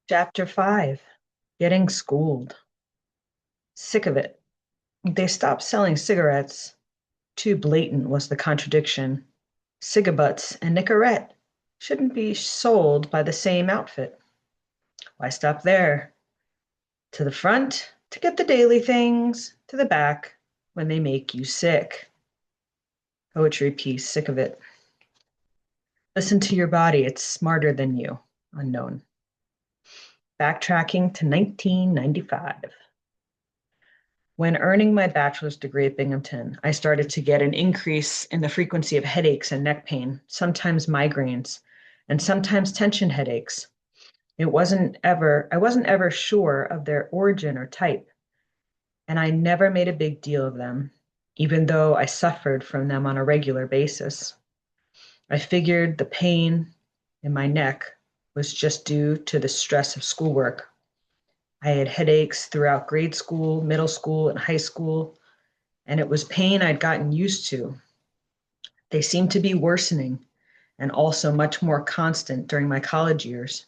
Chapter 5. Getting Schooled. Sick of it. They stopped selling cigarettes. Too blatant was the contradiction. Cigabutts and Nicorette shouldn't be sold by the same outfit. Why stop there? To the front to get the daily things, to the back when they make you sick. Poetry piece, sick of it. Listen to your body, it's smarter than you. Unknown. Backtracking to 1995. When earning my bachelor's degree at Binghamton, I started to get an increase in the frequency of headaches and neck pain, sometimes migraines, and sometimes tension headaches. I wasn't ever sure of their origin or type, and I never made a big deal of them, even though I suffered from them on a regular basis. I figured the pain in my neck was just due to the stress of schoolwork. I had headaches throughout grade school, middle school, and high school, and it was pain I'd gotten used to. They seemed to be worsening and also much more constant during my college years.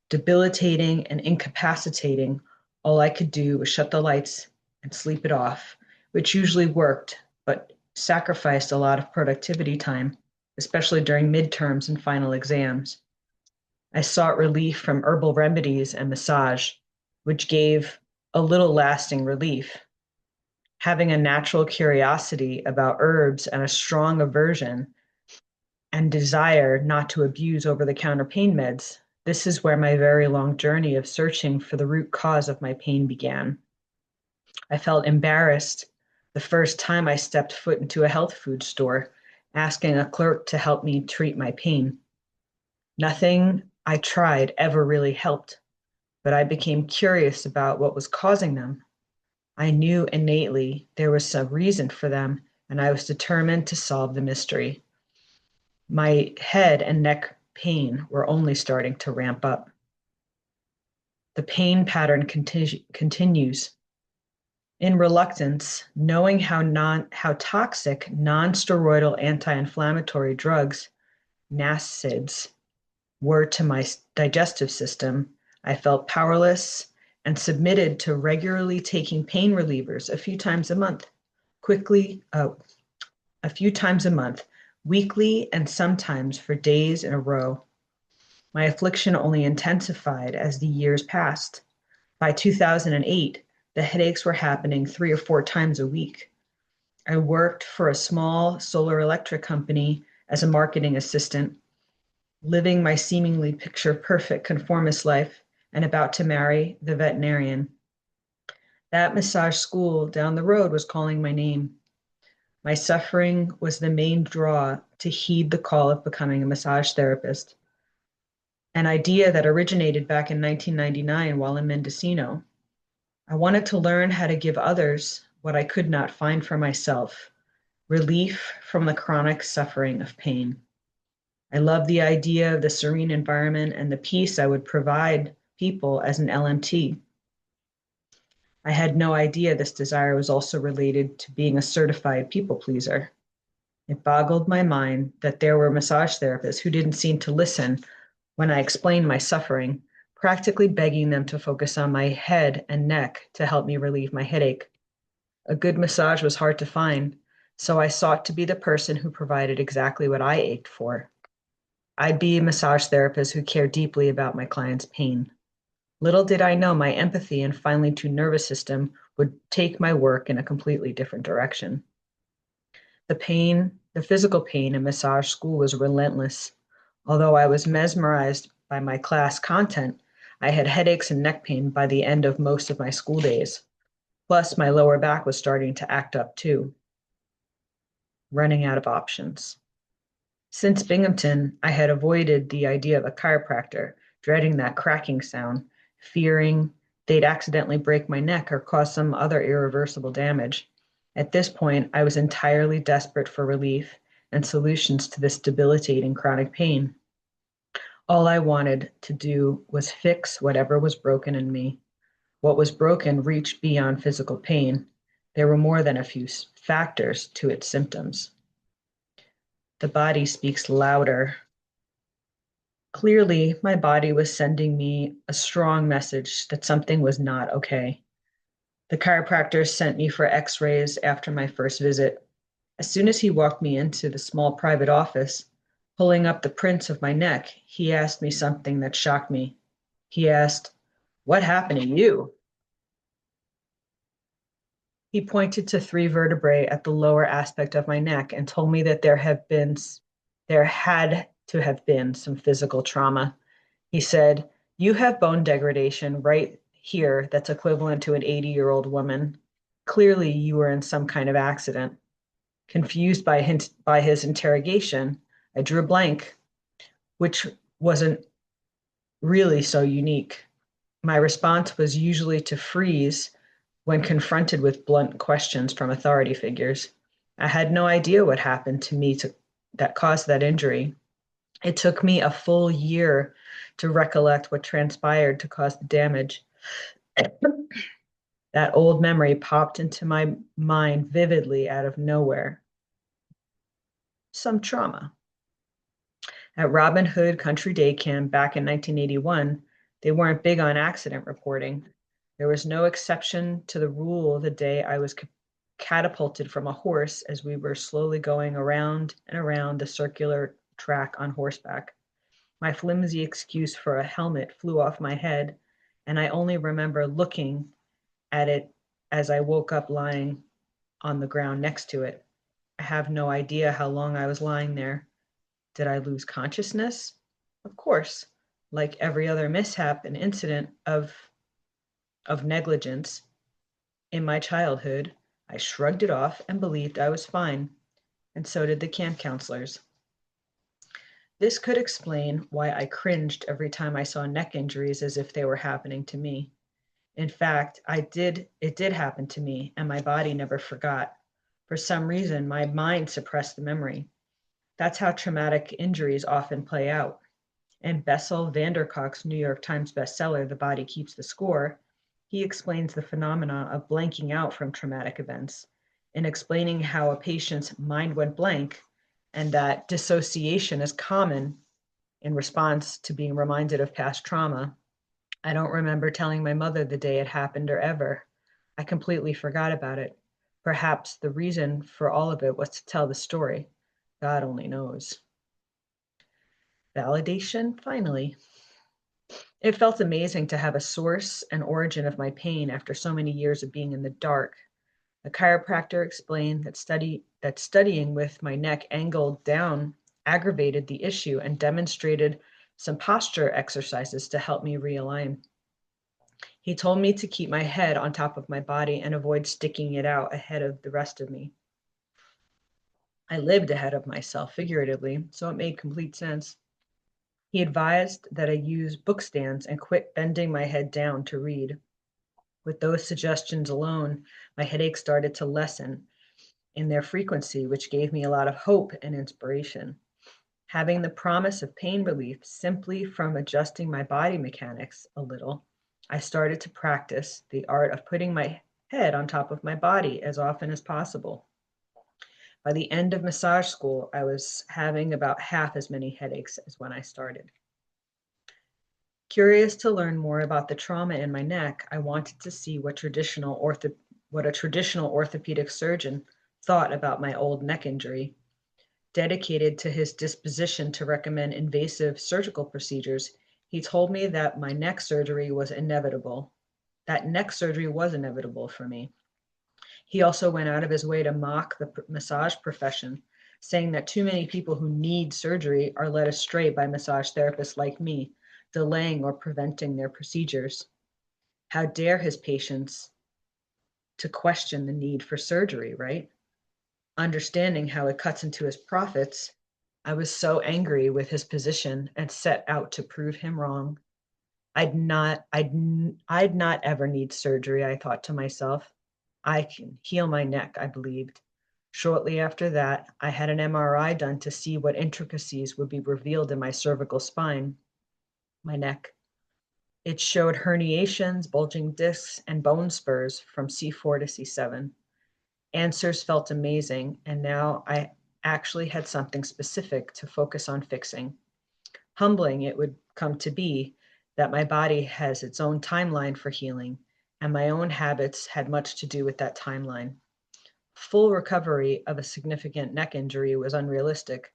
Debilitating and incapacitating, all I could do was shut the lights and sleep it off, which usually worked, but sacrificed a lot of productivity time, especially during midterms and final exams. I sought relief from herbal remedies and massage, which gave a little lasting relief. Having a natural curiosity about herbs and a strong aversion and desire not to abuse over the counter pain meds, this is where my very long journey of searching for the root cause of my pain began. I felt embarrassed the first time I stepped foot into a health food store, asking a clerk to help me treat my pain. Nothing I tried ever really helped, but I became curious about what was causing them. I knew innately there was some reason for them, and I was determined to solve the mystery. My head and neck pain were only starting to ramp up. The pain pattern continues. In reluctance, knowing how toxic non-steroidal anti-inflammatory drugs, NSAIDs, were to my digestive system, I felt powerless and submitted to regularly taking pain relievers a few times a month, weekly, and sometimes for days in a row. My affliction only intensified as the years passed. By 2008, the headaches were happening 3 or 4 times a week. I worked for a small solar electric company as a marketing assistant, living my seemingly picture perfect conformist life and about to marry the veterinarian. That massage school down the road was calling my name. My suffering was the main draw to heed the call of becoming a massage therapist, an idea that originated back in 1999 while in Mendocino. I wanted to learn how to give others what I could not find for myself, relief from the chronic suffering of pain. I love the idea of the serene environment and the peace I would provide people as an LMT. I had no idea this desire was also related to being a certified people pleaser. It boggled my mind that there were massage therapists who didn't seem to listen when I explained my suffering, practically begging them to focus on my head and neck to help me relieve my headache. A good massage was hard to find, so I sought to be the person who provided exactly what I ached for. I'd be a massage therapist who cared deeply about my client's pain. Little did I know my empathy and finely tuned nervous system would take my work in a completely different direction. The physical pain in massage school was relentless. Although I was mesmerized by my class content, I had headaches and neck pain by the end of most of my school days. Plus, my lower back was starting to act up too, running out of options. Since Binghamton, I had avoided the idea of a chiropractor, dreading that cracking sound, fearing they'd accidentally break my neck or cause some other irreversible damage. At this point, I was entirely desperate for relief and solutions to this debilitating chronic pain. All I wanted to do was fix whatever was broken in me. What was broken reached beyond physical pain. There were more than a few factors to its symptoms. The body speaks louder, Clearly, my body was sending me a strong message that something was not okay. The chiropractor sent me for x-rays after my first visit. As soon as he walked me into the small private office, pulling up the prints of my neck, he asked me something that shocked me. He asked, "What happened to you?" He pointed to three vertebrae at the lower aspect of my neck and told me that there had to have been some physical trauma. He said, "You have bone degradation right here that's equivalent to an 80-year-old woman. Clearly, you were in some kind of accident." Confused by his interrogation, I drew a blank, which wasn't really so unique. My response was usually to freeze when confronted with blunt questions from authority figures. I had no idea what happened to me that caused that injury. It took me a full year to recollect what transpired to cause the damage. That old memory popped into my mind vividly out of nowhere. Some trauma. At Robin Hood Country Day Camp back in 1981, they weren't big on accident reporting. There was no exception to the rule the day I was catapulted from a horse as we were slowly going around and around the circular track on horseback. My flimsy excuse for a helmet flew off my head, and I only remember looking at it as I woke up lying on the ground next to it. I have no idea how long I was lying there. Did I lose consciousness? Of course, like every other mishap and incident of negligence in my childhood, I shrugged it off and believed I was fine, and so did the camp counselors. This could explain why I cringed every time I saw neck injuries as if they were happening to me. In fact, it did happen to me, and my body never forgot. For some reason, my mind suppressed the memory. That's how traumatic injuries often play out. In Bessel van der Kolk's New York Times bestseller, The Body Keeps the Score, he explains the phenomena of blanking out from traumatic events. In explaining how a patient's mind went blank and that dissociation is common in response to being reminded of past trauma, I don't remember telling my mother the day it happened or ever. I completely forgot about it. Perhaps the reason for all of it was to tell the story. God only knows. Validation, finally. It felt amazing to have a source and origin of my pain after so many years of being in the dark. A chiropractor explained that studying with my neck angled down aggravated the issue and demonstrated some posture exercises to help me realign. He told me to keep my head on top of my body and avoid sticking it out ahead of the rest of me. I lived ahead of myself figuratively, so it made complete sense. He advised that I use book stands and quit bending my head down to read. With those suggestions alone, my headaches started to lessen in their frequency, which gave me a lot of hope and inspiration. Having the promise of pain relief simply from adjusting my body mechanics a little, I started to practice the art of putting my head on top of my body as often as possible. By the end of massage school, I was having about half as many headaches as when I started. Curious to learn more about the trauma in my neck, I wanted to see what a traditional orthopedic surgeon thought about my old neck injury. Dedicated to his disposition to recommend invasive surgical procedures, he told me that my neck surgery was inevitable. That neck surgery was inevitable for me. He also went out of his way to mock the massage profession, saying that too many people who need surgery are led astray by massage therapists like me, delaying or preventing their procedures. How dare his patients to question the need for surgery, right? Understanding how it cuts into his profits, I was so angry with his position and set out to prove him wrong. I'd not ever need surgery, I thought to myself. I can heal my neck, I believed. Shortly after that, I had an MRI done to see what intricacies would be revealed in my cervical spine, my neck. It showed herniations, bulging discs, and bone spurs from C4 to C7. Answers felt amazing, and now I actually had something specific to focus on fixing. Humbling it would come to be that my body has its own timeline for healing, and my own habits had much to do with that timeline. Full recovery of a significant neck injury was unrealistic,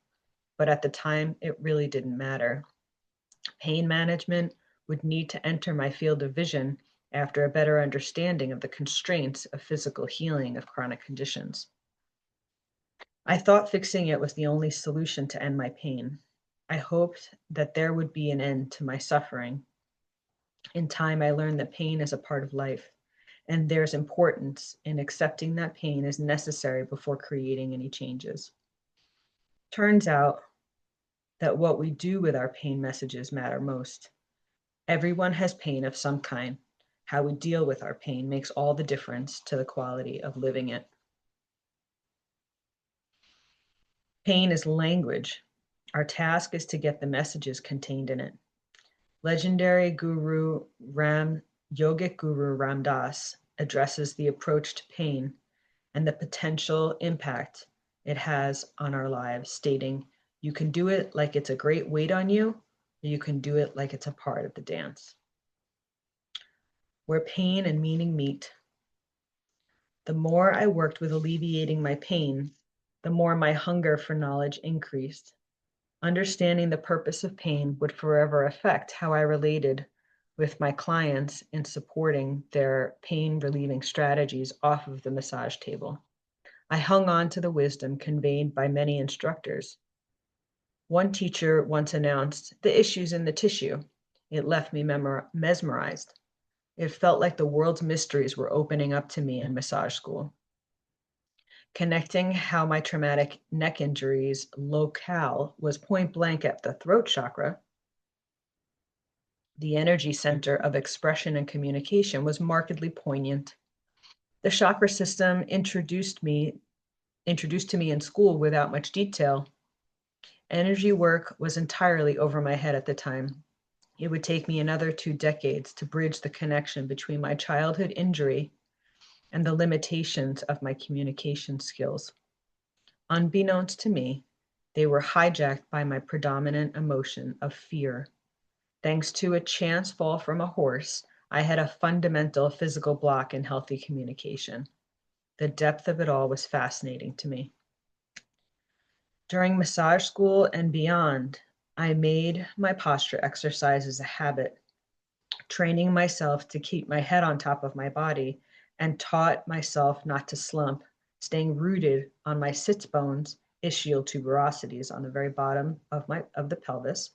but at the time, it really didn't matter. Pain management would need to enter my field of vision after a better understanding of the constraints of physical healing of chronic conditions. I thought fixing it was the only solution to end my pain. I hoped that there would be an end to my suffering. In time, I learned that pain is a part of life, and there's importance in accepting that pain is necessary before creating any changes. Turns out that what we do with our pain messages matter most. Everyone has pain of some kind. How we deal with our pain makes all the difference to the quality of living it. Pain is language. Our task is to get the messages contained in it. Legendary yogic guru Ram Dass addresses the approach to pain and the potential impact it has on our lives, stating, "You can do it like it's a great weight on you, or you can do it like it's a part of the dance." Where pain and meaning meet. The more I worked with alleviating my pain, the more my hunger for knowledge increased. Understanding the purpose of pain would forever affect how I related with my clients in supporting their pain relieving strategies off of the massage table. I hung on to the wisdom conveyed by many instructors. One teacher once announced, "The issue's in the tissue." It left me mesmerized. It felt like the world's mysteries were opening up to me in massage school. Connecting how my traumatic neck injuries locale was point blank at the throat chakra, the energy center of expression and communication, was markedly poignant. The chakra system introduced to me in school without much detail. Energy work was entirely over my head at the time. It would take me another 2 decades to bridge the connection between my childhood injury and the limitations of my communication skills. Unbeknownst to me, they were hijacked by my predominant emotion of fear. Thanks to a chance fall from a horse, I had a fundamental physical block in healthy communication. The depth of it all was fascinating to me. During massage school and beyond, I made my posture exercises a habit, training myself to keep my head on top of my body, and taught myself not to slump, staying rooted on my sits bones, ischial tuberosities on the very bottom of the pelvis,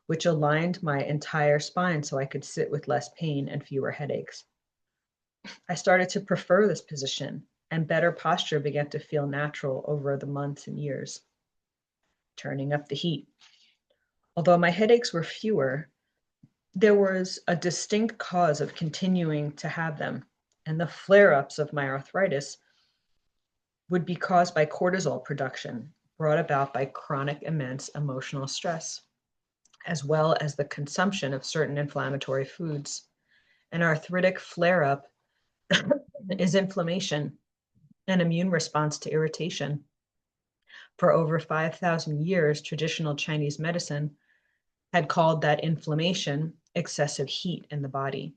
which aligned my entire spine so I could sit with less pain and fewer headaches. I started to prefer this position, and better posture began to feel natural over the months and years. Turning up the heat. Although my headaches were fewer, there was a distinct cause of continuing to have them, and the flare-ups of my arthritis would be caused by cortisol production brought about by chronic immense emotional stress, as well as the consumption of certain inflammatory foods. An arthritic flare-up is inflammation, an immune response to irritation. For over 5,000 years, traditional Chinese medicine had called that inflammation excessive heat in the body.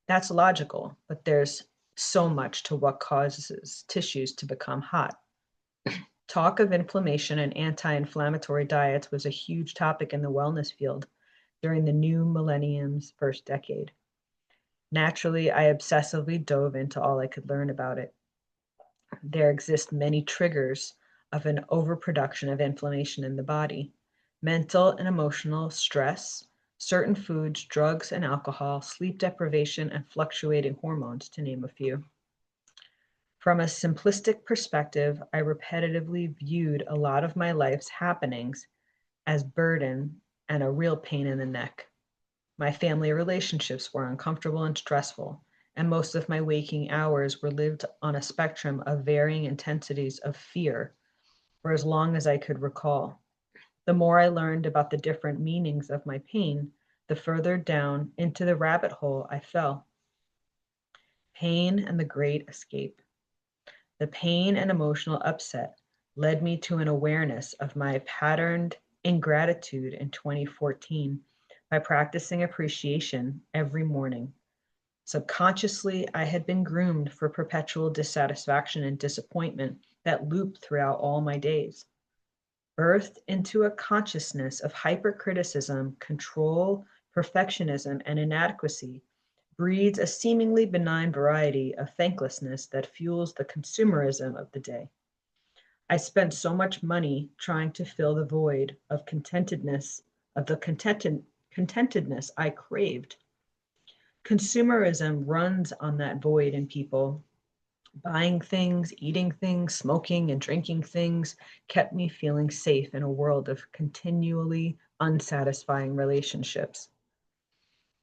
That's logical, but there's so much to what causes tissues to become hot. Talk of inflammation and anti-inflammatory diets was a huge topic in the wellness field during the new millennium's first decade. Naturally, I obsessively dove into all I could learn about it. There exist many triggers of an overproduction of inflammation in the body: mental and emotional stress, certain foods, drugs and alcohol, sleep deprivation, and fluctuating hormones, to name a few. From a simplistic perspective, I repetitively viewed a lot of my life's happenings as burden and a real pain in the neck. My family relationships were uncomfortable and stressful, and most of my waking hours were lived on a spectrum of varying intensities of fear for as long as I could recall. The more I learned about the different meanings of my pain, the further down into the rabbit hole I fell. Pain and the great escape. The pain and emotional upset led me to an awareness of my patterned ingratitude in 2014 by practicing appreciation every morning. Subconsciously, I had been groomed for perpetual dissatisfaction and disappointment that looped throughout all my days. Birthed into a consciousness of hypercriticism, control, perfectionism, and inadequacy, breeds a seemingly benign variety of thanklessness that fuels the consumerism of the day. I spent so much money trying to fill the void of contentedness, of the contentedness I craved. Consumerism runs on that void in people. Buying things, eating things, smoking and drinking things kept me feeling safe in a world of continually unsatisfying relationships.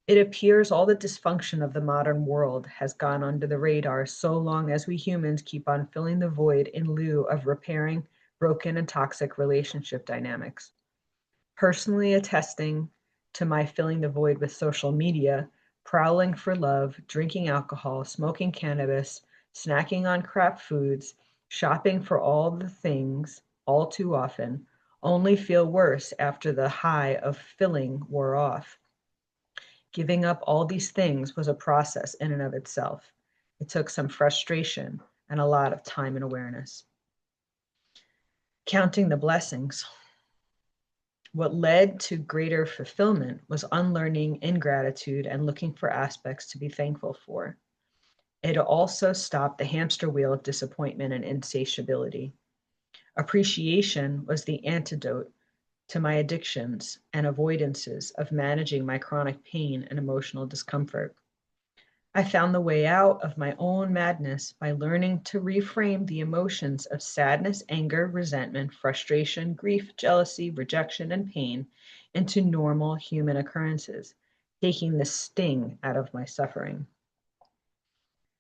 It appears all the dysfunction of the modern world has gone under the radar so long as we humans keep on filling the void in lieu of repairing broken and toxic relationship dynamics. Personally attesting to my filling the void with social media, prowling for love, drinking alcohol, smoking cannabis, snacking on crap foods, shopping for all the things all too often, only feel worse after the high of filling wore off. Giving up all these things was a process in and of itself. It took some frustration and a lot of time and awareness. Counting the blessings. What led to greater fulfillment was unlearning ingratitude and looking for aspects to be thankful for. It also stopped the hamster wheel of disappointment and insatiability. Appreciation was the antidote to my addictions and avoidances of managing my chronic pain and emotional discomfort. I found the way out of my own madness by learning to reframe the emotions of sadness, anger, resentment, frustration, grief, jealousy, rejection, and pain into normal human occurrences, taking the sting out of my suffering.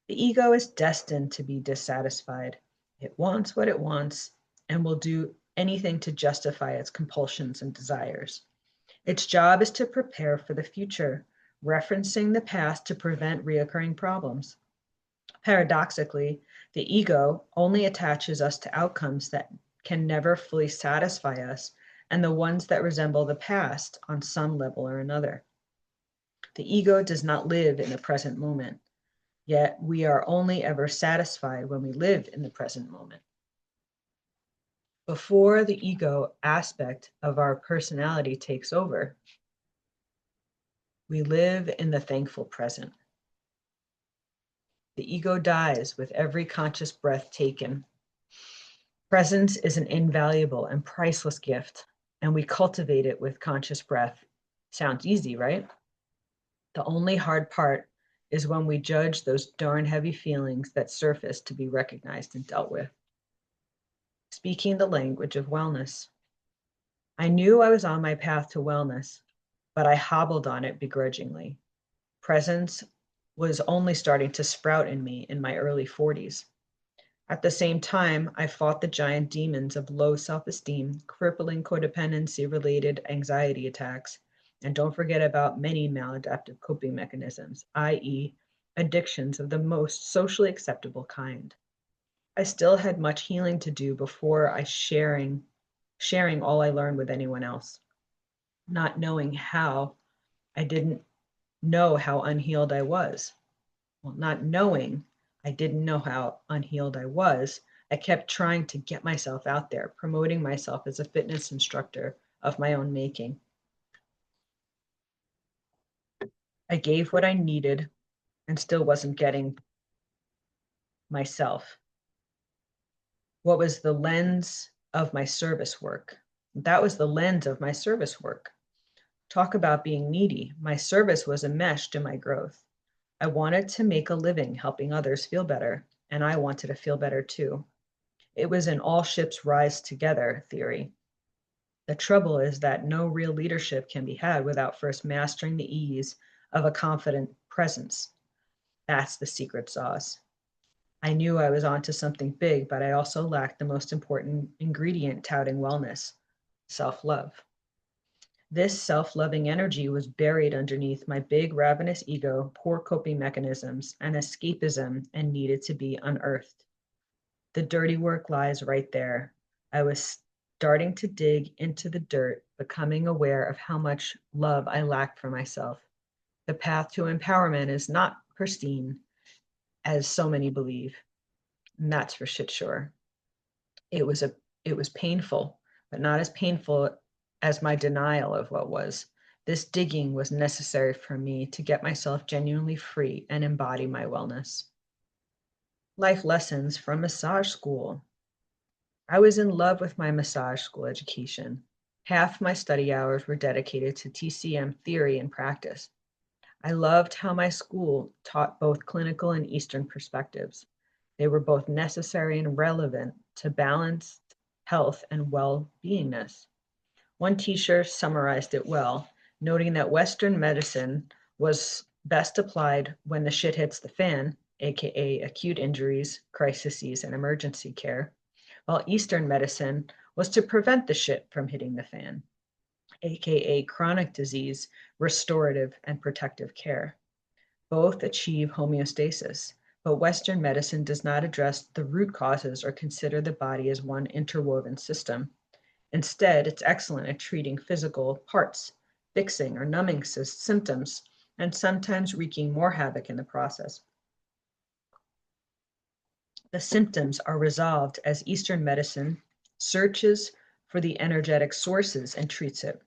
The ego is destined to be dissatisfied. It wants what it wants and will do anything to justify its compulsions and desires. Its job is to prepare for the future, referencing the past to prevent reoccurring problems. Paradoxically, the ego only attaches us to outcomes that can never fully satisfy us and the ones that resemble the past on some level or another. The ego does not live in the present moment, yet we are only ever satisfied when we live in the present moment. Before the ego aspect of our personality takes over, we live in the thankful present. The ego dies with every conscious breath taken. Presence is an invaluable and priceless gift, and we cultivate it with conscious breath. Sounds easy, right? The only hard part is when we judge those darn heavy feelings that surface to be recognized and dealt with. Speaking the language of wellness. I knew I was on my path to wellness, but I hobbled on it begrudgingly. Presence was only starting to sprout in me in my early 40s. At the same time, I fought the giant demons of low self-esteem, crippling codependency-related anxiety attacks, and don't forget about many maladaptive coping mechanisms, i.e., addictions of the most socially acceptable kind. I still had much healing to do before sharing all I learned with anyone else. Not knowing how, I didn't know how unhealed I was. Well, not knowing I didn't know how unhealed I was, I kept trying to get myself out there, promoting myself as a fitness instructor of my own making. I gave what I needed and still wasn't getting myself. What was the lens of my service work? That was the lens of my service work. Talk about being needy. My service was a mesh to my growth. I wanted to make a living helping others feel better, and I wanted to feel better too. It was an all ships rise together theory. The trouble is that no real leadership can be had without first mastering the ease of a confident presence. That's the secret sauce. I knew I was onto something big, but I also lacked the most important ingredient touting wellness, self-love. This self-loving energy was buried underneath my big ravenous ego, poor coping mechanisms, and escapism, and needed to be unearthed. The dirty work lies right there. I was starting to dig into the dirt, becoming aware of how much love I lack for myself. The path to empowerment is not pristine, as so many believe, and that's for shit sure. It was painful, but not as painful as my denial of what was. This digging was necessary for me to get myself genuinely free and embody my wellness. Life lessons from massage school. I was in love with my massage school education. Half my study hours were dedicated to TCM theory and practice. I loved how my school taught both clinical and Eastern perspectives. They were both necessary and relevant to balanced health and well-beingness. One teacher summarized it well, noting that Western medicine was best applied when the shit hits the fan, aka acute injuries, crises, and emergency care, while Eastern medicine was to prevent the shit from hitting the fan, aka chronic disease, restorative, and protective care. Both achieve homeostasis, but Western medicine does not address the root causes or consider the body as one interwoven system. Instead, it's excellent at treating physical parts, fixing or numbing symptoms, and sometimes wreaking more havoc in the process. The symptoms are resolved as Eastern medicine searches for the energetic sources and treats it.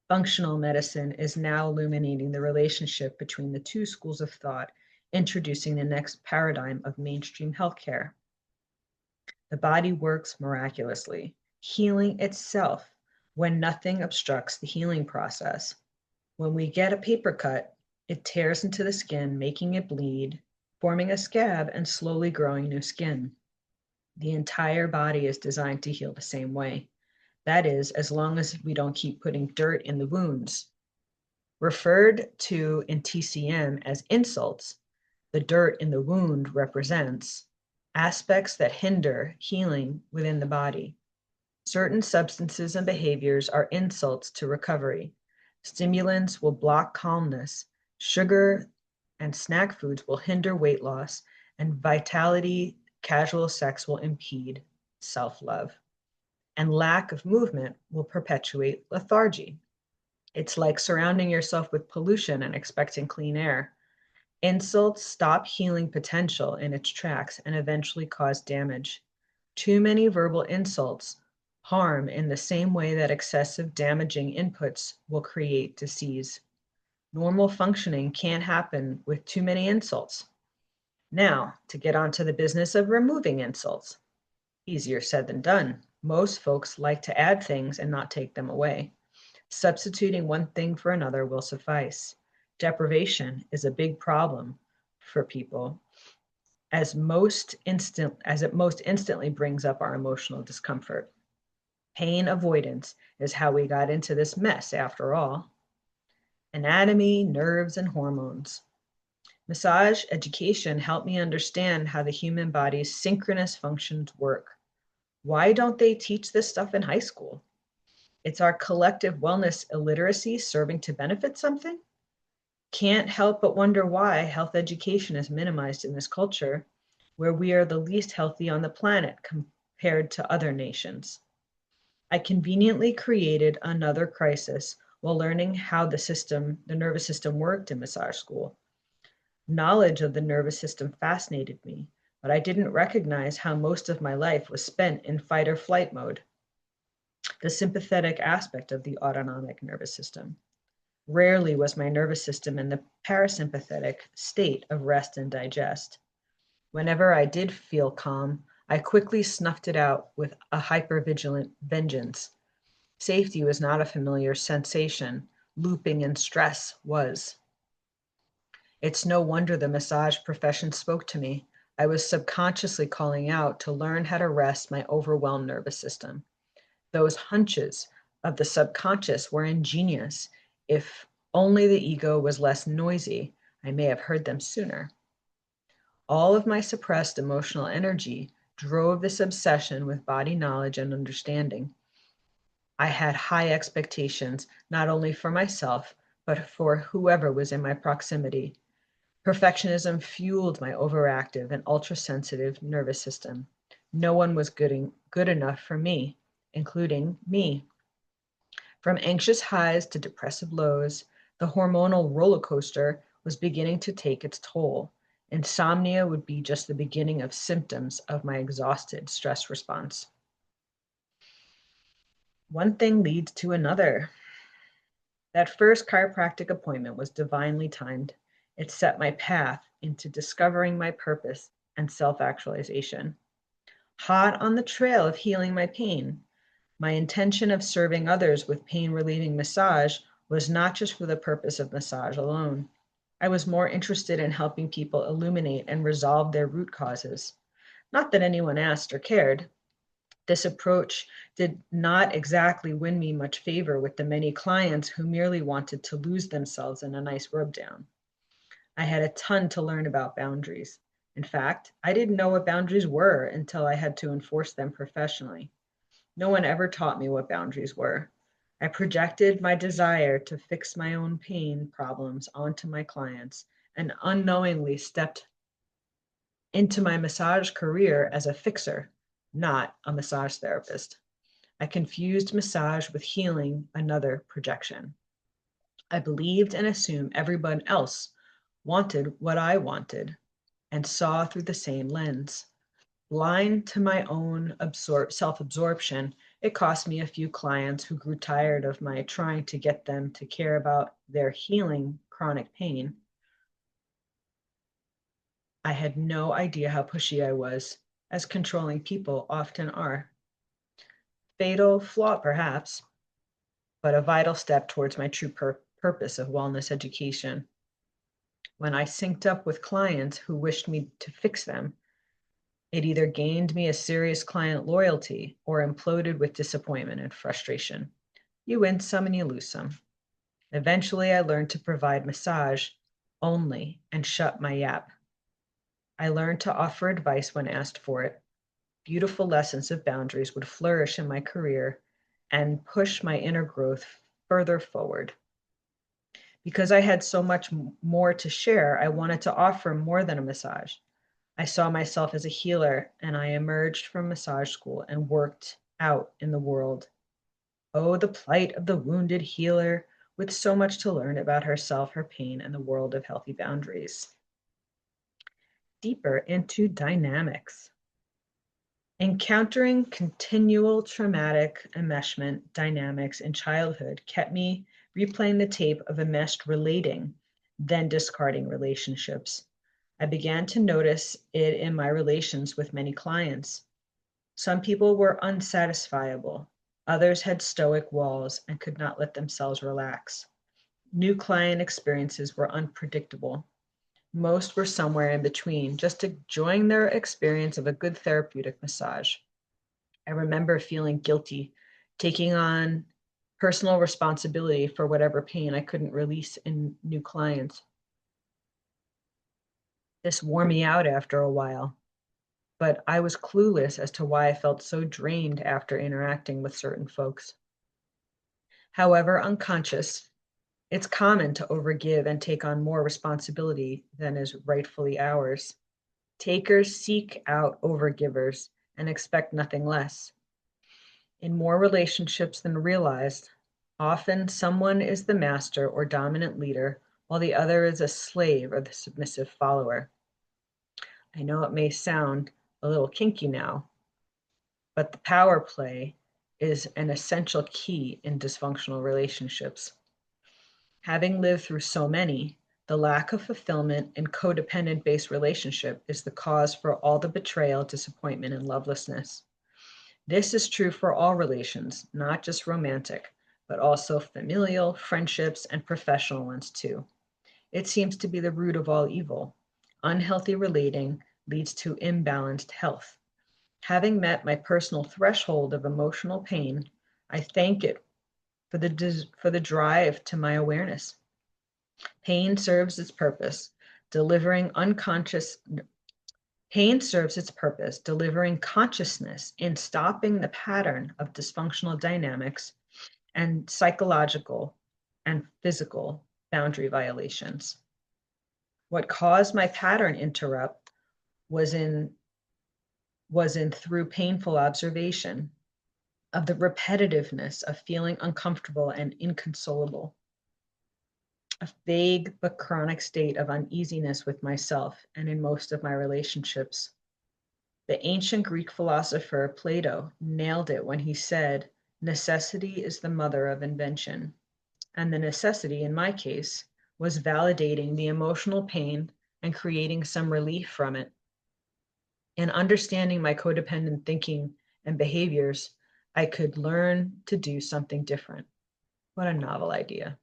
Functional medicine is now illuminating the relationship between the two schools of thought, introducing the next paradigm of mainstream healthcare. The body works miraculously, healing itself when nothing obstructs the healing process. When we get a paper cut, it tears into the skin, making it bleed, forming a scab, and slowly growing new skin. The entire body is designed to heal the same way. That is, as long as we don't keep putting dirt in the wounds. Referred to in TCM as insults, the dirt in the wound represents aspects that hinder healing within the body. Certain substances and behaviors are insults to recovery. Stimulants will block calmness. Sugar and snack foods will hinder weight loss, and vitality, casual sex will impede self-love. And lack of movement will perpetuate lethargy. It's like surrounding yourself with pollution and expecting clean air. Insults stop healing potential in its tracks and eventually cause damage. Too many verbal insults harm in the same way that excessive damaging inputs will create disease. Normal functioning can't happen with too many insults. Now, to get onto the business of removing insults. Easier said than done. Most folks like to add things and not take them away. Substituting one thing for another will suffice. Deprivation is a big problem for people as it most instantly brings up our emotional discomfort. Pain avoidance is how we got into this mess after all. Anatomy, nerves, and hormones. Massage education helped me understand how the human body's synchronous functions work. Why don't they teach this stuff in high school? It's our collective wellness illiteracy serving to benefit something? Can't help but wonder why health education is minimized in this culture, where we are the least healthy on the planet compared to other nations. I conveniently created another crisis while learning how the nervous system worked in massage school. Knowledge of the nervous system fascinated me, but I didn't recognize how most of my life was spent in fight or flight mode, the sympathetic aspect of the autonomic nervous system. Rarely was my nervous system in the parasympathetic state of rest and digest. Whenever I did feel calm, I quickly snuffed it out with a hypervigilant vengeance. Safety was not a familiar sensation. Looping in stress was. It's no wonder the massage profession spoke to me. I was subconsciously calling out to learn how to rest my overwhelmed nervous system. Those hunches of the subconscious were ingenious. If only the ego was less noisy, I may have heard them sooner. All of my suppressed emotional energy drove this obsession with body knowledge and understanding. I had high expectations, not only for myself, but for whoever was in my proximity. Perfectionism fueled my overactive and ultra-sensitive nervous system. No one was good enough for me, including me. From anxious highs to depressive lows, the hormonal roller coaster was beginning to take its toll. Insomnia would be just the beginning of symptoms of my exhausted stress response. One thing leads to another. That first chiropractic appointment was divinely timed. It set my path into discovering my purpose and self-actualization. Hot on the trail of healing my pain, my intention of serving others with pain-relieving massage was not just for the purpose of massage alone. I was more interested in helping people illuminate and resolve their root causes. Not that anyone asked or cared. This approach did not exactly win me much favor with the many clients who merely wanted to lose themselves in a nice rub down. I had a ton to learn about boundaries. In fact, I didn't know what boundaries were until I had to enforce them professionally. No one ever taught me what boundaries were. I projected my desire to fix my own pain problems onto my clients and unknowingly stepped into my massage career as a fixer, not a massage therapist. I confused massage with healing, another projection. I believed and assumed everyone else wanted what I wanted and saw through the same lens. Blind to my own self-absorption, it cost me a few clients who grew tired of my trying to get them to care about their healing chronic pain. I had no idea how pushy I was, as controlling people often are. Fatal flaw, perhaps, but a vital step towards my true purpose of wellness education. When I synced up with clients who wished me to fix them, it either gained me a serious client loyalty or imploded with disappointment and frustration. You win some and you lose some. Eventually, I learned to provide massage only and shut my yap. I learned to offer advice when asked for it. Beautiful lessons of boundaries would flourish in my career and push my inner growth further forward. Because I had so much more to share, I wanted to offer more than a massage. I saw myself as a healer, and I emerged from massage school and worked out in the world. Oh, the plight of the wounded healer, with so much to learn about herself, her pain, and the world of healthy boundaries. Deeper into dynamics. Encountering continual traumatic enmeshment dynamics in childhood kept me replaying the tape of enmeshed relating, then discarding relationships. I began to notice it in my relations with many clients. Some people were unsatisfiable. Others had stoic walls and could not let themselves relax. New client experiences were unpredictable. Most were somewhere in between, just enjoying their experience of a good therapeutic massage. I remember feeling guilty, taking on personal responsibility for whatever pain I couldn't release in new clients. This wore me out after a while, but I was clueless as to why I felt so drained after interacting with certain folks. However unconscious, it's common to overgive and take on more responsibility than is rightfully ours. Takers seek out overgivers and expect nothing less. In more relationships than realized, often someone is the master or dominant leader, while the other is a slave or the submissive follower. I know it may sound a little kinky now, but the power play is an essential key in dysfunctional relationships. Having lived through so many, the lack of fulfillment in codependent-based relationship is the cause for all the betrayal, disappointment, and lovelessness. This is true for all relations, not just romantic, but also familial, friendships, and professional ones too. It seems to be the root of all evil. Unhealthy relating leads to imbalanced health. Having met my personal threshold of emotional pain, I thank it for the drive to my awareness. Pain serves its purpose, delivering unconscious Pain serves its purpose, delivering consciousness in stopping the pattern of dysfunctional dynamics and psychological and physical boundary violations. What caused my pattern interrupt was in through painful observation. of the repetitiveness of feeling uncomfortable and inconsolable, a vague but chronic state of uneasiness with myself and in most of my relationships. The ancient Greek philosopher Plato nailed it when he said, "Necessity is the mother of invention." And the necessity, in my case, was validating the emotional pain and creating some relief from it. In understanding my codependent thinking and behaviors, I could learn to do something different. What a novel idea.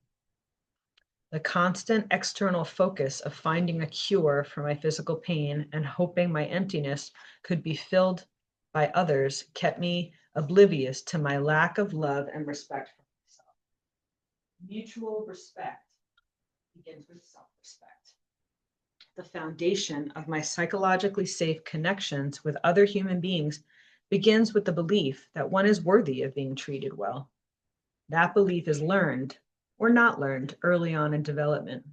The constant external focus of finding a cure for my physical pain and hoping my emptiness could be filled by others kept me oblivious to my lack of love and respect for myself. Mutual respect begins with self-respect. The foundation of my psychologically safe connections with other human beings begins with the belief that one is worthy of being treated well. That belief is learned or not learned early on in development.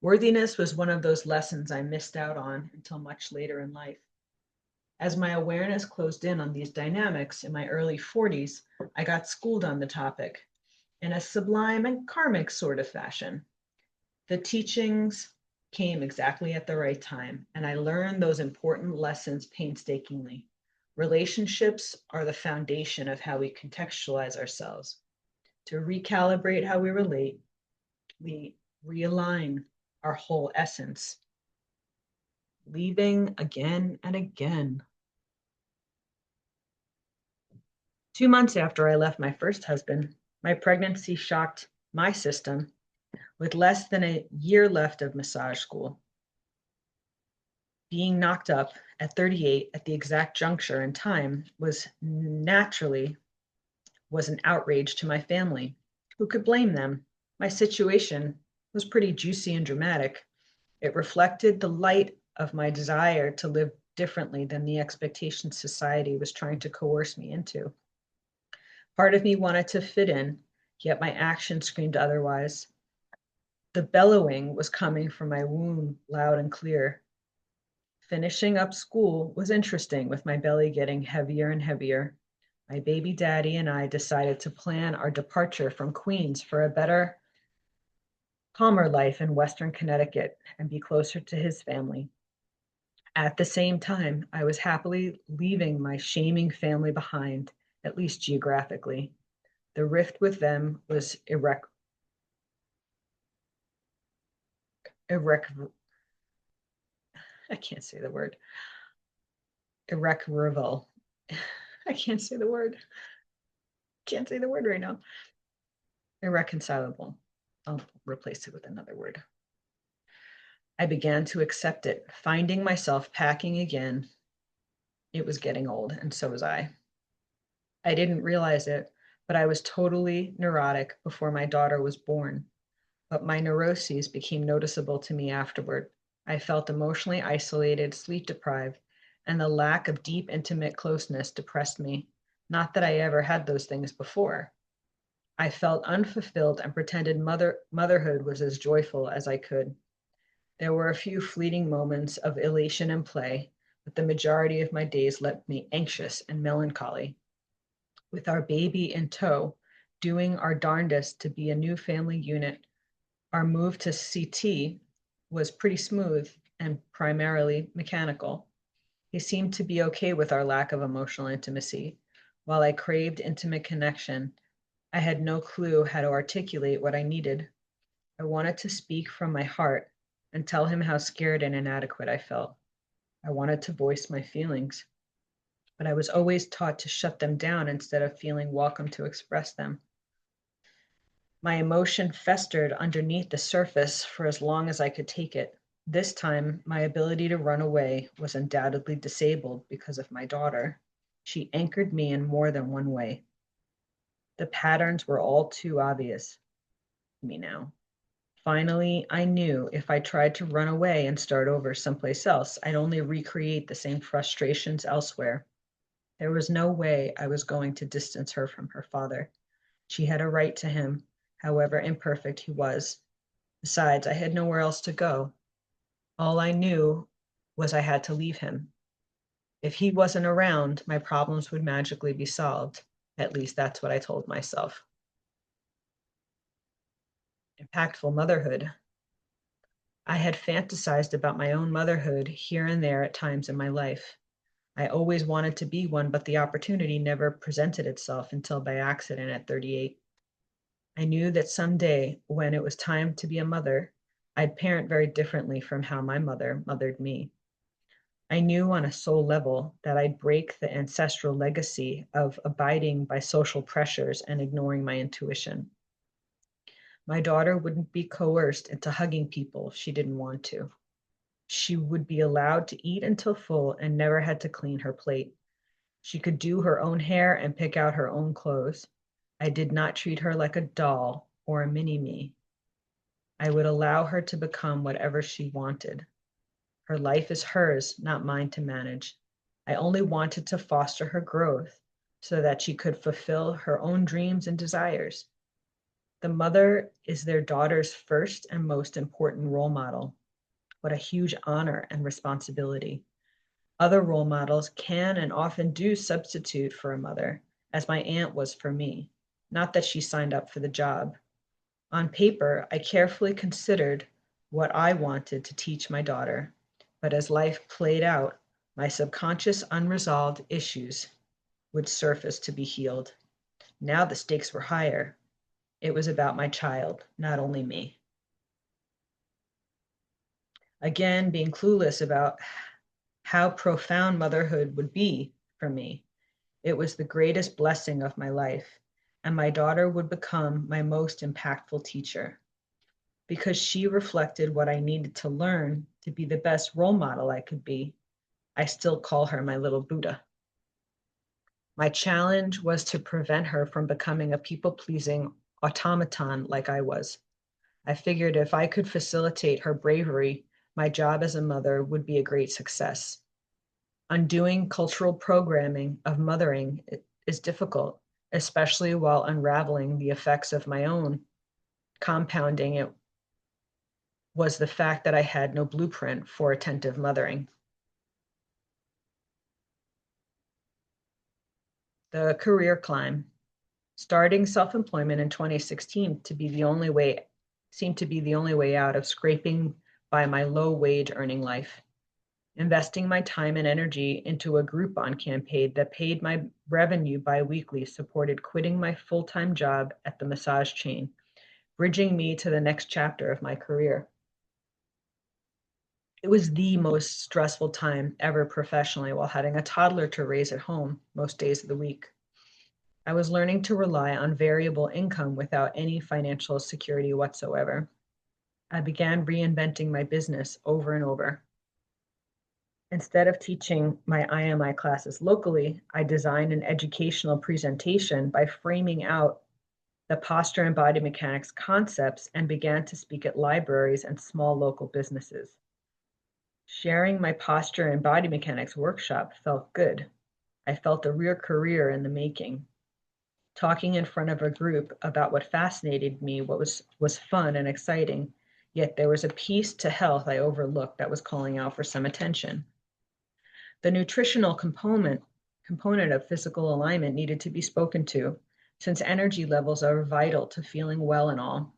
Worthiness was one of those lessons I missed out on until much later in life. As my awareness closed in on these dynamics in my early 40s, I got schooled on the topic in a sublime and karmic sort of fashion. The teachings came exactly at the right time, and I learned those important lessons painstakingly. Relationships are the foundation of how we contextualize ourselves. To recalibrate how we relate, we realign our whole essence, leaving again and again. 2 months after I left my first husband, my pregnancy shocked my system with less than a year left of massage school. Being knocked up at 38 at the exact juncture in time was an outrage to my family. Who could blame them? My situation was pretty juicy and dramatic. It reflected the light of my desire to live differently than the expectations society was trying to coerce me into. Part of me wanted to fit in, yet my actions screamed otherwise. The bellowing was coming from my womb loud and clear. Finishing up school was interesting, with my belly getting heavier and heavier. My baby daddy and I decided to plan our departure from Queens for a better, calmer life in Western Connecticut and be closer to his family. At the same time, I was happily leaving my shaming family behind, at least geographically. The rift with them was I can't say the word. Irrecoverable. I can't say the word. Can't say the word right now. Irreconcilable. I'll replace it with another word. I began to accept it, finding myself packing again. It was getting old, and so was I. I didn't realize it, but I was totally neurotic before my daughter was born. But my neuroses became noticeable to me afterward. I felt emotionally isolated, sleep deprived, and the lack of deep, intimate closeness depressed me. Not that I ever had those things before. I felt unfulfilled and pretended motherhood was as joyful as I could. There were a few fleeting moments of elation and play, but the majority of my days left me anxious and melancholy. With our baby in tow, doing our darndest to be a new family unit, our move to CT was pretty smooth and primarily mechanical. He seemed to be okay with our lack of emotional intimacy. While I craved intimate connection, I had no clue how to articulate what I needed. I wanted to speak from my heart and tell him how scared and inadequate I felt. I wanted to voice my feelings, but I was always taught to shut them down instead of feeling welcome to express them. My emotion festered underneath the surface for as long as I could take it. This time, my ability to run away was undoubtedly disabled because of my daughter. She anchored me in more than one way. The patterns were all too obvious to me now. Finally, I knew if I tried to run away and start over someplace else, I'd only recreate the same frustrations elsewhere. There was no way I was going to distance her from her father. She had a right to him, however imperfect he was. Besides, I had nowhere else to go. All I knew was I had to leave him. If he wasn't around, my problems would magically be solved. At least that's what I told myself. Impactful motherhood. I had fantasized about my own motherhood here and there at times in my life. I always wanted to be one, but the opportunity never presented itself until by accident at 38. I knew that someday, when it was time to be a mother, I'd parent very differently from how my mother mothered me. I knew on a soul level that I'd break the ancestral legacy of abiding by social pressures and ignoring my intuition. My daughter wouldn't be coerced into hugging people if she didn't want to. She would be allowed to eat until full and never had to clean her plate. She could do her own hair and pick out her own clothes. I did not treat her like a doll or a mini me. I would allow her to become whatever she wanted. Her life is hers, not mine to manage. I only wanted to foster her growth so that she could fulfill her own dreams and desires. The mother is their daughter's first and most important role model. What a huge honor and responsibility. Other role models can and often do substitute for a mother, as my aunt was for me. Not that she signed up for the job. On paper, I carefully considered what I wanted to teach my daughter, but as life played out, my subconscious unresolved issues would surface to be healed. Now the stakes were higher. It was about my child, not only me. Again, being clueless about how profound motherhood would be for me, it was the greatest blessing of my life, and my daughter would become my most impactful teacher. Because she reflected what I needed to learn to be the best role model I could be, I still call her my little Buddha. My challenge was to prevent her from becoming a people-pleasing automaton like I was. I figured if I could facilitate her bravery, my job as a mother would be a great success. Undoing cultural programming of mothering is difficult, especially while unraveling the effects of my own. Compounding it was the fact that I had no blueprint for attentive mothering. The career climb. Starting self-employment in 2016 to be the only way seemed to be the only way out of scraping by my low wage earning life. Investing my time and energy into a Groupon campaign that paid my revenue biweekly supported quitting my full-time job at the massage chain, bridging me to the next chapter of my career. It was the most stressful time ever professionally while having a toddler to raise at home most days of the week. I was learning to rely on variable income without any financial security whatsoever. I began reinventing my business over and over. Instead of teaching my IMI classes locally, I designed an educational presentation by framing out the posture and body mechanics concepts and began to speak at libraries and small local businesses. Sharing my posture and body mechanics workshop felt good. I felt a real career in the making. Talking in front of a group about what fascinated me, what was fun and exciting, yet there was a piece to health I overlooked that was calling out for some attention. The nutritional component of physical alignment needed to be spoken to, since energy levels are vital to feeling well and all.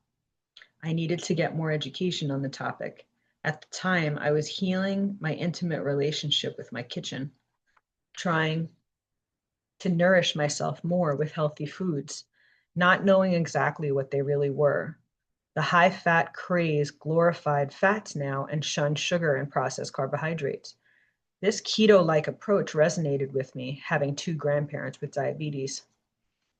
I needed to get more education on the topic. At the time, I was healing my intimate relationship with my kitchen, trying to nourish myself more with healthy foods, not knowing exactly what they really were. The high fat craze glorified fats now and shunned sugar and processed carbohydrates. This keto-like approach resonated with me, having two grandparents with diabetes.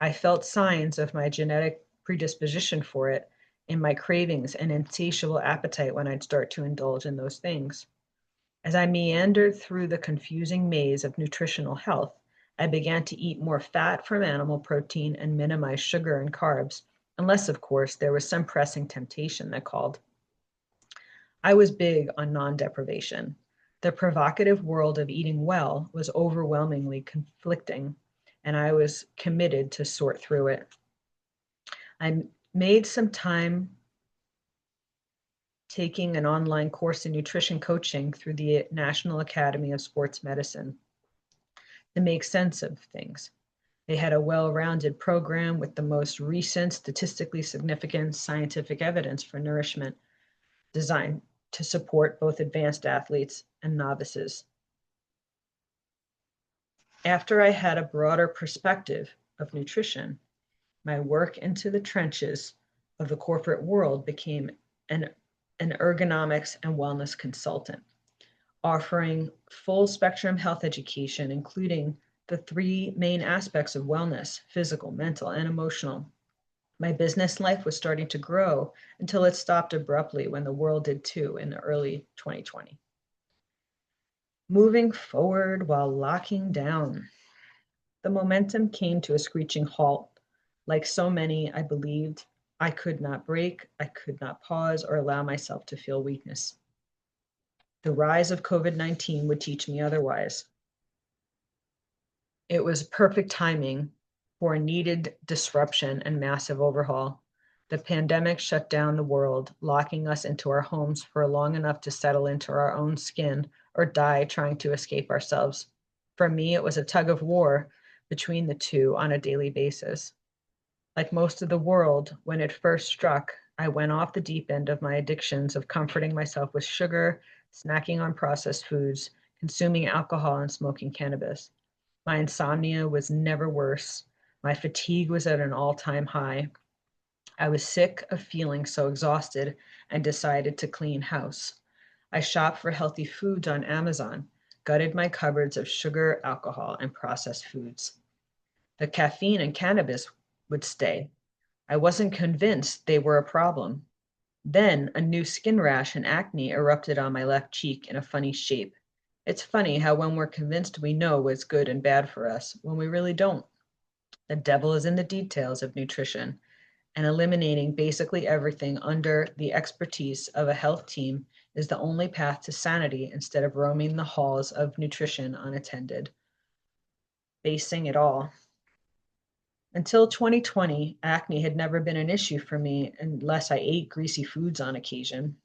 I felt signs of my genetic predisposition for it in my cravings and insatiable appetite when I'd start to indulge in those things. As I meandered through the confusing maze of nutritional health, I began to eat more fat from animal protein and minimize sugar and carbs, unless, of course, there was some pressing temptation that called. I was big on non-deprivation. The provocative world of eating well was overwhelmingly conflicting, and I was committed to sort through it. I made some time taking an online course in nutrition coaching through the National Academy of Sports Medicine to make sense of things. They had a well-rounded program with the most recent statistically significant scientific evidence for nourishment designed to support both advanced athletes and novices. After I had a broader perspective of nutrition, my work into the trenches of the corporate world became an ergonomics and wellness consultant, offering full spectrum health education, including the three main aspects of wellness: physical, mental, and emotional. My business life was starting to grow until it stopped abruptly when the world did too in the early 2020. Moving forward while locking down. The momentum came to a screeching halt. Like so many, I believed I could not break, I could not pause or allow myself to feel weakness. The rise of COVID-19 would teach me otherwise. It was perfect timing for a needed disruption and massive overhaul. The pandemic shut down the world, locking us into our homes for long enough to settle into our own skin or die trying to escape ourselves. For me, it was a tug of war between the two on a daily basis. Like most of the world, when it first struck, I went off the deep end of my addictions of comforting myself with sugar, snacking on processed foods, consuming alcohol, and smoking cannabis. My insomnia was never worse. My fatigue was at an all-time high. I was sick of feeling so exhausted and decided to clean house. I shopped for healthy foods on Amazon, gutted my cupboards of sugar, alcohol, and processed foods. The caffeine and cannabis would stay. I wasn't convinced they were a problem. Then a new skin rash and acne erupted on my left cheek in a funny shape. It's funny how when we're convinced we know what's good and bad for us, when we really don't. The devil is in the details of nutrition, and eliminating basically everything under the expertise of a health team is the only path to sanity instead of roaming the halls of nutrition unattended, facing it all. Until 2020, acne had never been an issue for me unless I ate greasy foods on occasion.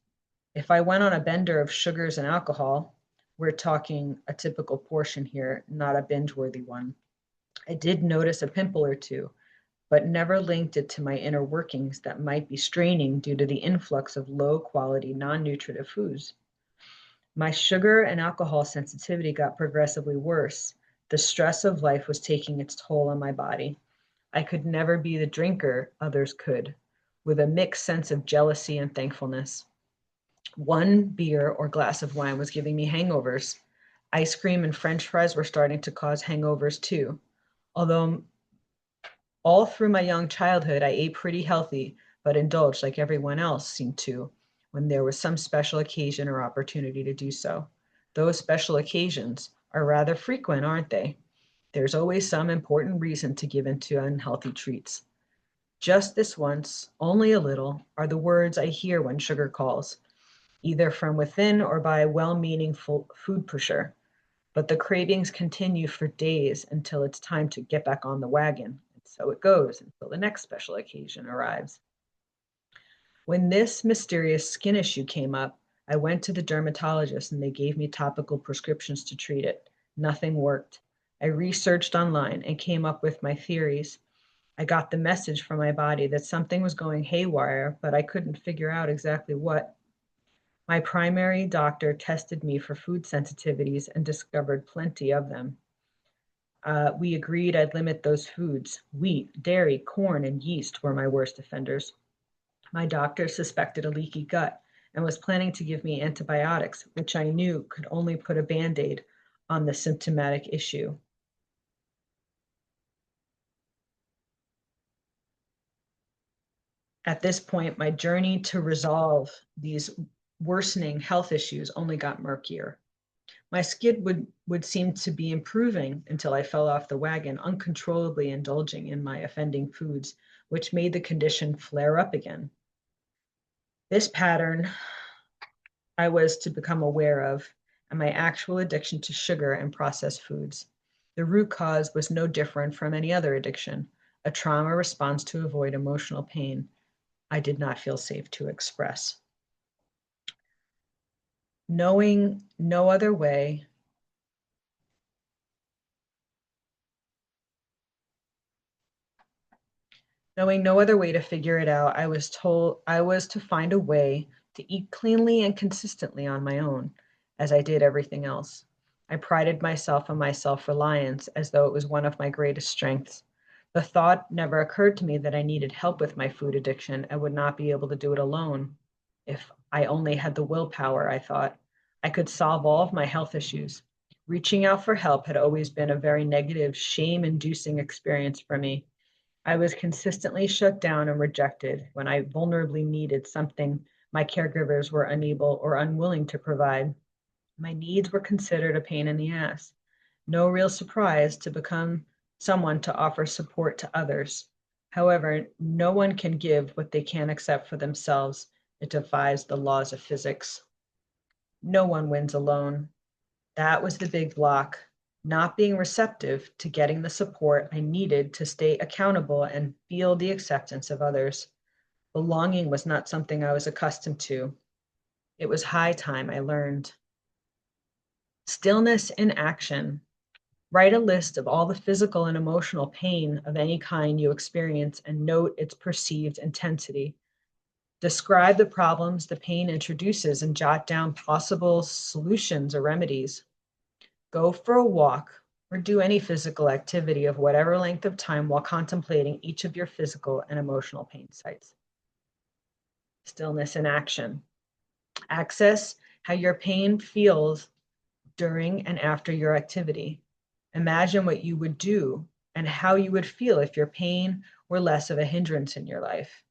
If I went on a bender of sugars and alcohol, we're talking a typical portion here, not a binge-worthy one. I did notice a pimple or two, but never linked it to my inner workings that might be straining due to the influx of low-quality, non-nutritive foods. My sugar and alcohol sensitivity got progressively worse. The stress of life was taking its toll on my body. I could never be the drinker others could, with a mixed sense of jealousy and thankfulness. One beer or glass of wine was giving me hangovers. Ice cream and French fries were starting to cause hangovers too. Although all through my young childhood, I ate pretty healthy, but indulged like everyone else seemed to when there was some special occasion or opportunity to do so. Those special occasions are rather frequent, aren't they? There's always some important reason to give into unhealthy treats. Just this once, only a little, are the words I hear when sugar calls, either from within or by a well-meaning food pusher. But the cravings continue for days until it's time to get back on the wagon. And so it goes until the next special occasion arrives. When this mysterious skin issue came up, I went to the dermatologist and they gave me topical prescriptions to treat it. Nothing worked. I researched online and came up with my theories. I got the message from my body that something was going haywire, but I couldn't figure out exactly what. My primary doctor tested me for food sensitivities and discovered plenty of them. We agreed I'd limit those foods. Wheat, dairy, corn, and yeast were my worst offenders. My doctor suspected a leaky gut and was planning to give me antibiotics, which I knew could only put a band-aid on the symptomatic issue. At this point, my journey to resolve these worsening health issues only got murkier. My skin would seem to be improving until I fell off the wagon, uncontrollably indulging in my offending foods, which made the condition flare up again. This pattern I was to become aware of, and my actual addiction to sugar and processed foods. The root cause was no different from any other addiction, a trauma response to avoid emotional pain I did not feel safe to express. Knowing no other way, Knowing no other way to figure it out, I was told I was to find a way to eat cleanly and consistently on my own, as I did everything else. I prided myself on my self reliance as though it was one of my greatest strengths. The thought never occurred to me that I needed help with my food addiction and would not be able to do it alone. If I only had the willpower, I thought, I could solve all of my health issues. Reaching out for help had always been a very negative, shame inducing experience for me. I was consistently shut down and rejected when I vulnerably needed something my caregivers were unable or unwilling to provide. My needs were considered a pain in the ass. No real surprise to become someone to offer support to others. However, no one can give what they can't accept for themselves. It defies the laws of physics. No one wins alone. That was the big block, not being receptive to getting the support I needed to stay accountable and feel the acceptance of others. Belonging was not something I was accustomed to. It was high time I learned. Stillness in action. Write a list of all the physical and emotional pain of any kind you experience and note its perceived intensity. Describe the problems the pain introduces and jot down possible solutions or remedies. Go for a walk or do any physical activity of whatever length of time while contemplating each of your physical and emotional pain sites. Stillness in action. Access how your pain feels during and after your activity. Imagine what you would do and how you would feel if your pain were less of a hindrance in your life.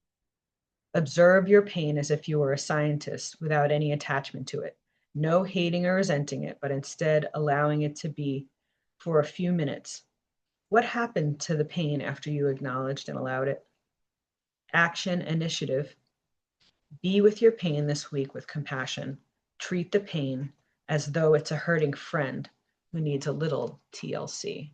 Observe your pain as if you were a scientist without any attachment to it. No hating or resenting it, but instead allowing it to be for a few minutes. What happened to the pain after you acknowledged and allowed it? Action initiative. Be with your pain this week with compassion. Treat the pain as though it's a hurting friend who needs a little TLC.